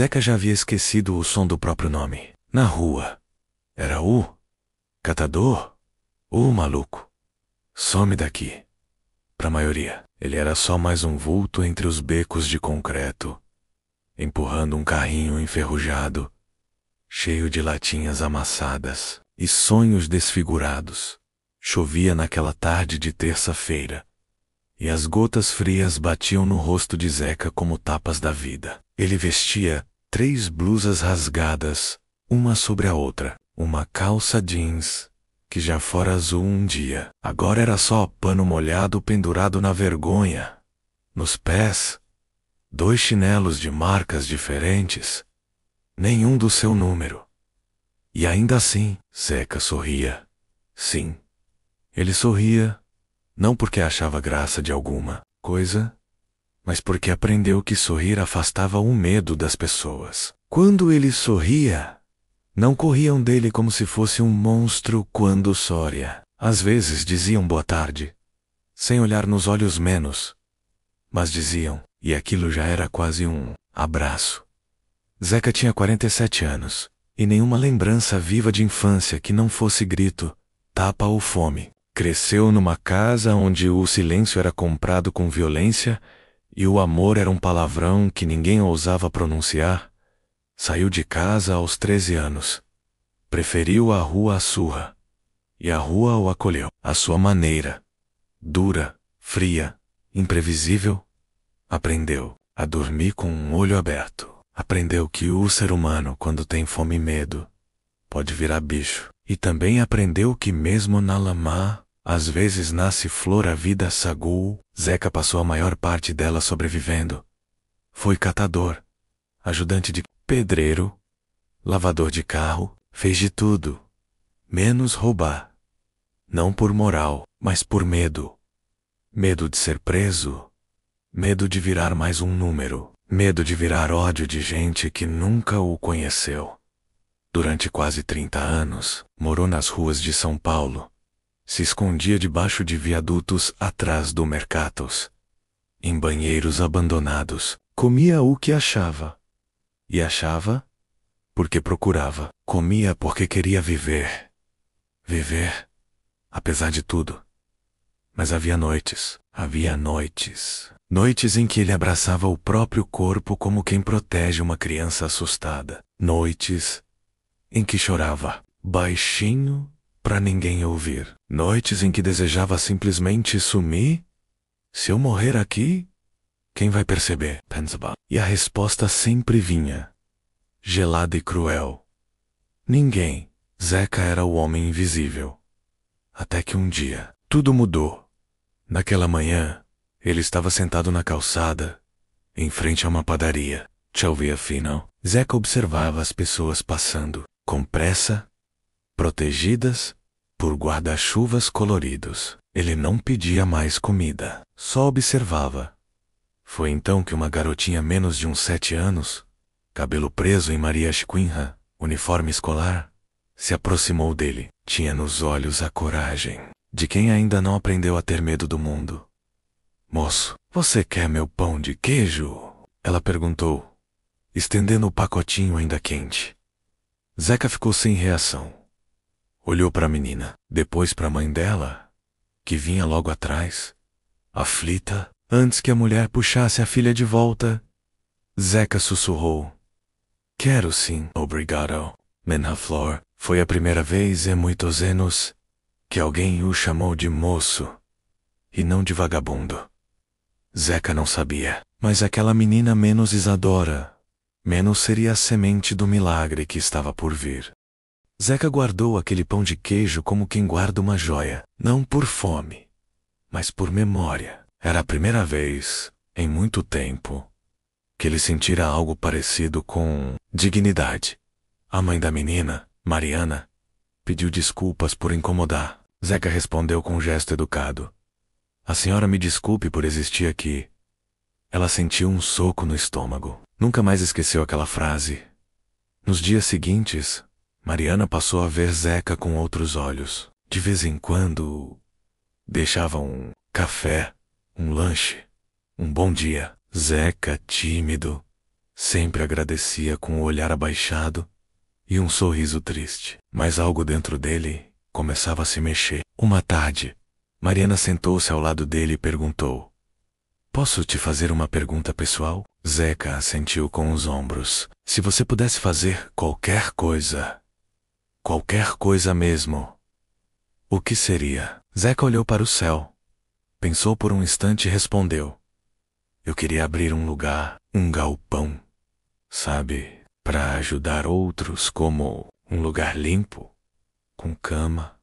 Zeca já havia esquecido o som do próprio nome. Na rua. Era o catador? O maluco. Some daqui. Pra maioria, ele era só mais um vulto entre os becos de concreto, empurrando um carrinho enferrujado, cheio de latinhas amassadas e sonhos desfigurados. Chovia naquela tarde de terça-feira, e as gotas frias batiam no rosto de Zeca como tapas da vida. Ele vestia 3 blusas rasgadas, uma sobre a outra, uma calça jeans, que já fora azul um dia, agora era só pano molhado pendurado na vergonha. Nos pés, 2 chinelos de marcas diferentes, nenhum do seu número. E ainda assim, Zeca sorria. Sim, ele sorria, não porque achava graça de alguma coisa, mas porque aprendeu que sorrir afastava o medo das pessoas. Quando ele sorria, não corriam dele como se fosse um monstro quando sorria. Às vezes diziam boa tarde, sem olhar nos olhos menos, mas diziam, e aquilo já era quase um abraço. Zeca tinha 47 anos, e nenhuma lembrança viva de infância que não fosse grito, tapa ou fome. Cresceu numa casa onde o silêncio era comprado com violência e o amor era um palavrão que ninguém ousava pronunciar. Saiu de casa aos 13 anos. Preferiu a rua à surra. E a rua o acolheu, à sua maneira. Dura, fria, imprevisível. Aprendeu a dormir com um olho aberto. Aprendeu que o ser humano, quando tem fome e medo, pode virar bicho. E também aprendeu que mesmo na lama, às vezes nasce flor a vida sagou. Zeca passou a maior parte dela sobrevivendo. Foi catador, ajudante de pedreiro, lavador de carro, fez de tudo, menos roubar. Não por moral, mas por medo. Medo de ser preso, medo de virar mais um número, medo de virar ódio de gente que nunca o conheceu. Durante quase 30 anos, morou nas ruas de São Paulo. Se escondia debaixo de viadutos atrás do Mercatus. Em banheiros abandonados, comia o que achava. E achava porque procurava. Comia porque queria viver. Viver, apesar de tudo. Mas havia noites. Noites em que ele abraçava o próprio corpo como quem protege uma criança assustada. Noites em que chorava, baixinho, para ninguém ouvir. Noites em que desejava simplesmente sumir. Se eu morrer aqui, quem vai perceber? Pensava. E a resposta sempre vinha, gelada e cruel. Ninguém. Zeca era o homem invisível. Até que um dia, tudo mudou. Naquela manhã, ele estava sentado na calçada, em frente a uma padaria. Chovia fino. Zeca observava as pessoas passando, com pressa, protegidas por guarda-chuvas coloridos. Ele não pedia mais comida, só observava. Foi então que uma garotinha menos de uns 7 anos, cabelo preso em Maria Chiquinha, uniforme escolar, se aproximou dele. Tinha nos olhos a coragem de quem ainda não aprendeu a ter medo do mundo. Moço, você quer meu pão de queijo? Ela perguntou, estendendo o pacotinho ainda quente. Zeca ficou sem reação. Olhou para a menina, depois para a mãe dela, que vinha logo atrás, aflita. Antes que a mulher puxasse a filha de volta, Zeca sussurrou, quero sim, obrigado, menina Flor. Foi a primeira vez em muitos anos que alguém o chamou de moço, e não de vagabundo. Zeca não sabia, mas aquela menina menos Isadora, menos seria a semente do milagre que estava por vir. Zeca guardou aquele pão de queijo como quem guarda uma joia, não por fome, mas por memória. Era a primeira vez, em muito tempo, que ele sentira algo parecido com dignidade. A mãe da menina, Mariana, pediu desculpas por incomodar. Zeca respondeu com um gesto educado. A senhora me desculpe por existir aqui. Ela sentiu um soco no estômago. Nunca mais esqueceu aquela frase. Nos dias seguintes, Mariana passou a ver Zeca com outros olhos. De vez em quando, deixava um café, um lanche, um bom dia. Zeca, tímido, Sempre agradecia com o olhar abaixado e um sorriso triste. Mas algo dentro dele começava a se mexer. Uma tarde, Mariana sentou-se ao lado dele e perguntou: "Posso te fazer uma pergunta pessoal?" Zeca assentiu com os ombros. "Se você pudesse fazer qualquer coisa mesmo, o que seria?" Zeca olhou para o céu, pensou por um instante e respondeu: "Eu queria abrir um lugar, um galpão, sabe, para ajudar outros, como um lugar limpo, com cama,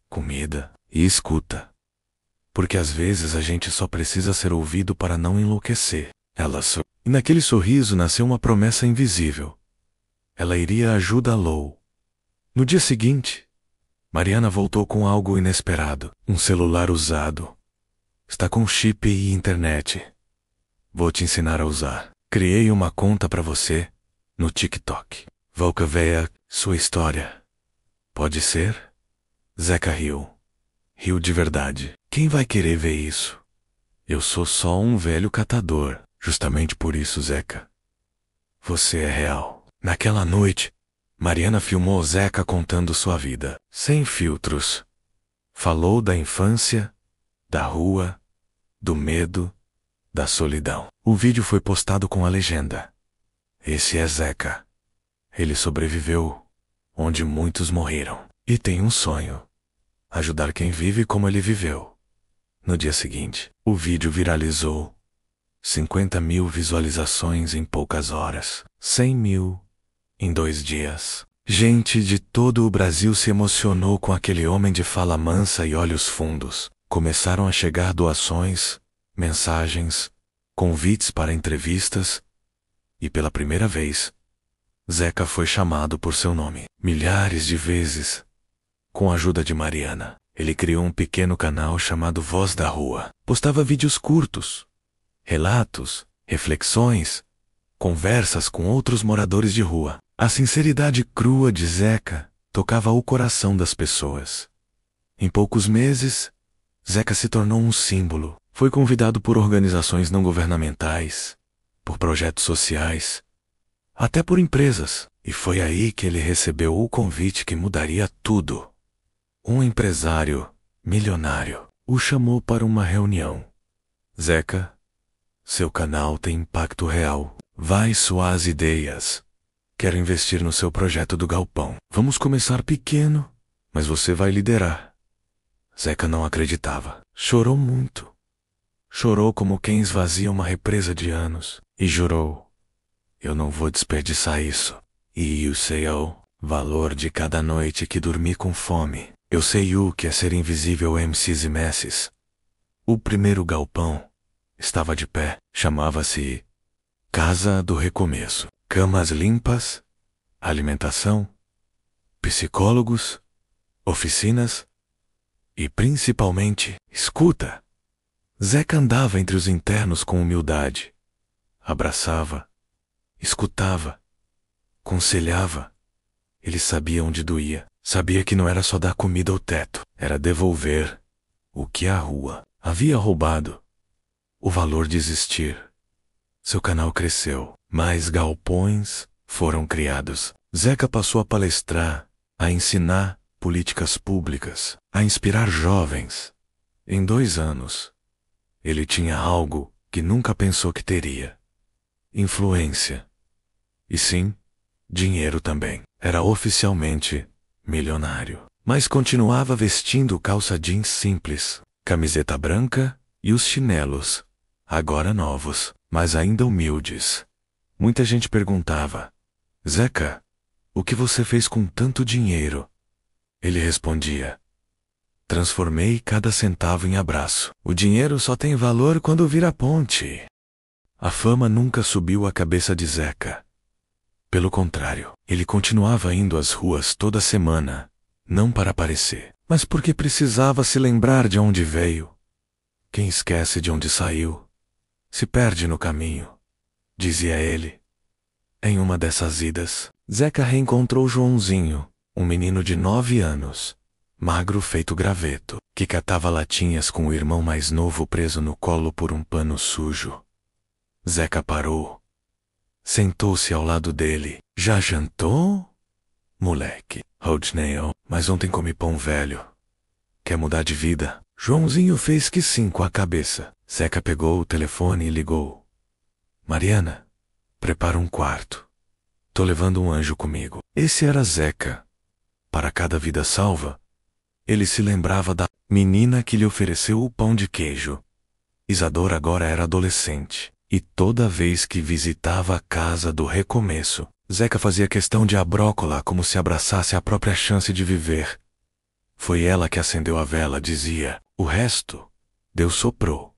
comida e escuta. Porque às vezes a gente só precisa ser ouvido para não enlouquecer." Ela sorriu. E naquele sorriso nasceu uma promessa invisível. Ela iria ajudá-lo. No dia seguinte, Mariana voltou com algo inesperado. Um celular usado. "Está com chip e internet. Vou te ensinar a usar. Criei uma conta para você no TikTok. Volca véia, sua história. Pode ser?" Zeca riu. Riu de verdade. "Quem vai querer ver isso? Eu sou só um velho catador." "Justamente por isso, Zeca. Você é real." Naquela noite, Mariana filmou Zeca contando sua vida, sem filtros. Falou da infância, da rua, do medo, da solidão. O vídeo foi postado com a legenda: "Esse é Zeca. Ele sobreviveu onde muitos morreram. E tem um sonho: ajudar quem vive como ele viveu." No dia seguinte, o vídeo viralizou. 50.000 visualizações em poucas horas. 100.000 em 2 dias. Gente de todo o Brasil se emocionou com aquele homem de fala mansa e olhos fundos. Começaram a chegar doações, mensagens, convites para entrevistas. E pela primeira vez, Zeca foi chamado por seu nome. Milhares de vezes. Com a ajuda de Mariana, ele criou um pequeno canal chamado Voz da Rua. Postava vídeos curtos, relatos, reflexões, conversas com outros moradores de rua. A sinceridade crua de Zeca tocava o coração das pessoas. Em poucos meses, Zeca se tornou um símbolo. Foi convidado por organizações não governamentais, por projetos sociais, até por empresas. E foi aí que ele recebeu o convite que mudaria tudo. Um empresário milionário o chamou para uma reunião. "Zeca, seu canal tem impacto real. Vai suas ideias. Quero investir no seu projeto do galpão. Vamos começar pequeno, mas você vai liderar." Zeca não acreditava. Chorou muito. Chorou como quem esvazia uma represa de anos. E jurou: "Eu não vou desperdiçar isso. E eu sei o valor de cada noite que dormi com fome. Eu sei o que é ser invisível MCs e messes." O primeiro galpão estava de pé. Chamava-se Casa do Recomeço. Camas limpas, alimentação, psicólogos, oficinas e, principalmente, escuta. Zeca andava entre os internos com humildade. Abraçava, escutava, conselhava. Ele sabia onde doía. Sabia que não era só dar comida ao teto. Era devolver o que a rua havia roubado. O valor de existir. Seu canal cresceu. Mais galpões foram criados. Zeca passou a palestrar, a ensinar políticas públicas, a inspirar jovens. Em 2 anos, ele tinha algo que nunca pensou que teria: influência. E sim, dinheiro também. Era oficialmente milionário. Mas continuava vestindo calça jeans simples, camiseta branca e os chinelos, agora novos, mas ainda humildes. Muita gente perguntava: "Zeca, o que você fez com tanto dinheiro?" Ele respondia: "Transformei cada centavo em abraço. O dinheiro só tem valor quando vira ponte." A fama nunca subiu à cabeça de Zeca. Pelo contrário, ele continuava indo às ruas toda semana, não para aparecer, mas porque precisava se lembrar de onde veio. Quem esquece de onde saiu, se perde no caminho, dizia ele. Em uma dessas idas, Zeca reencontrou Joãozinho, um menino de 9 anos, magro feito graveto, que catava latinhas com o irmão mais novo preso no colo por um pano sujo. Zeca parou, Sentou-se ao lado dele. Já jantou, moleque? Rodney, mas ontem comi pão velho. Quer mudar de vida? Joãozinho fez que sim com a cabeça. Zeca pegou o telefone e ligou. Mariana, prepara um quarto. Tô levando um anjo comigo. Esse era Zeca. Para cada vida salva, ele se lembrava da menina que lhe ofereceu o pão de queijo. Isadora agora era adolescente, e toda vez que visitava a casa do recomeço, Zeca fazia questão de abrócola como se abraçasse a própria chance de viver. Foi ela que acendeu a vela, dizia. O resto, Deus soprou.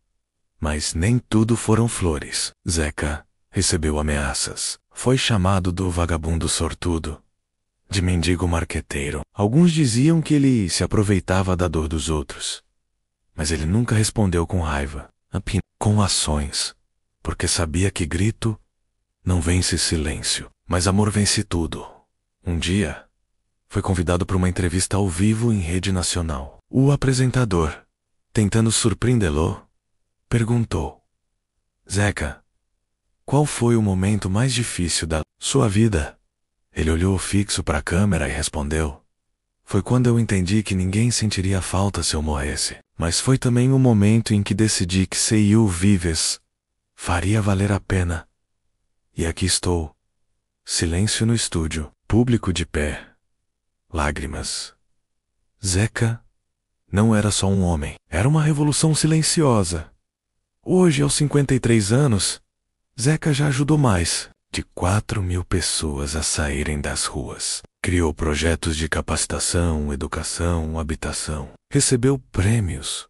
Mas nem tudo foram flores. Zeca recebeu ameaças. Foi chamado do vagabundo sortudo, de mendigo marqueteiro. Alguns diziam que ele se aproveitava da dor dos outros. Mas ele nunca respondeu com raiva, apenas com ações, porque sabia que grito não vence silêncio, mas amor vence tudo. Um dia, foi convidado para uma entrevista ao vivo em rede nacional. O apresentador, tentando surpreendê-lo, perguntou: Zeca, qual foi o momento mais difícil da sua vida? Ele olhou fixo para a câmera e respondeu: foi quando eu entendi que ninguém sentiria falta se eu morresse. Mas foi também o momento em que decidi que se eu vives, faria valer a pena. E aqui estou. Silêncio no estúdio, público de pé. Lágrimas. Zeca não era só um homem, era uma revolução silenciosa. Hoje, aos 53 anos, Zeca já ajudou mais de 4.000 pessoas a saírem das ruas. Criou projetos de capacitação, educação, habitação. Recebeu prêmios,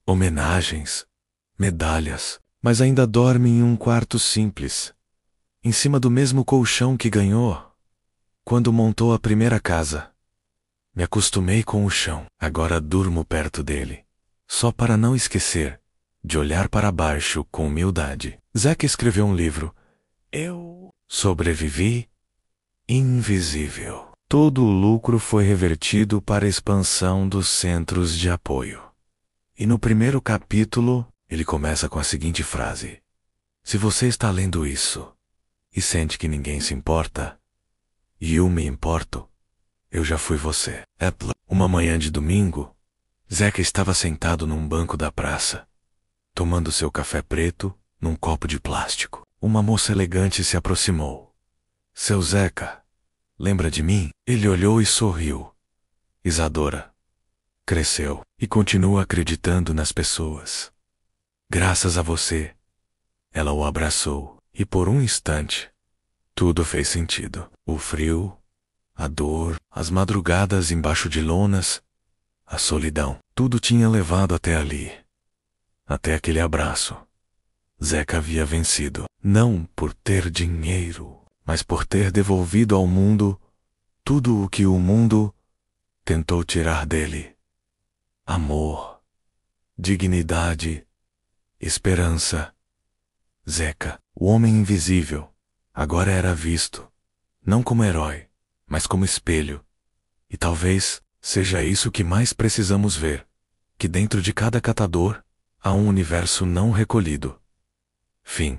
homenagens, medalhas, mas ainda dorme em um quarto simples, em cima do mesmo colchão que ganhou quando montou a primeira casa. Me acostumei com o chão, agora durmo perto dele, só para não esquecer de olhar para baixo com humildade. Zeca escreveu um livro. Eu sobrevivi invisível. Todo o lucro foi revertido para a expansão dos centros de apoio. E no primeiro capítulo, ele começa com a seguinte frase: se você está lendo isso e sente que ninguém se importa, e eu me importo, eu já fui você. Uma manhã de domingo, Zeca estava sentado num banco da praça, tomando seu café preto num copo de plástico. Uma moça elegante se aproximou. Seu Zeca, lembra de mim? Ele olhou e sorriu. Isadora cresceu e continua acreditando nas pessoas. Graças a você. Ela o abraçou e por um instante, tudo fez sentido. O frio, a dor, as madrugadas embaixo de lonas, a solidão, tudo tinha levado até ali. Até aquele abraço. Zeca havia vencido, não por ter dinheiro, mas por ter devolvido ao mundo tudo o que o mundo tentou tirar dele. Amor, dignidade, esperança. Zeca, o homem invisível, agora era visto, não como herói, mas como espelho. E talvez seja isso que mais precisamos ver, que dentro de cada catador há um universo não recolhido. Fim.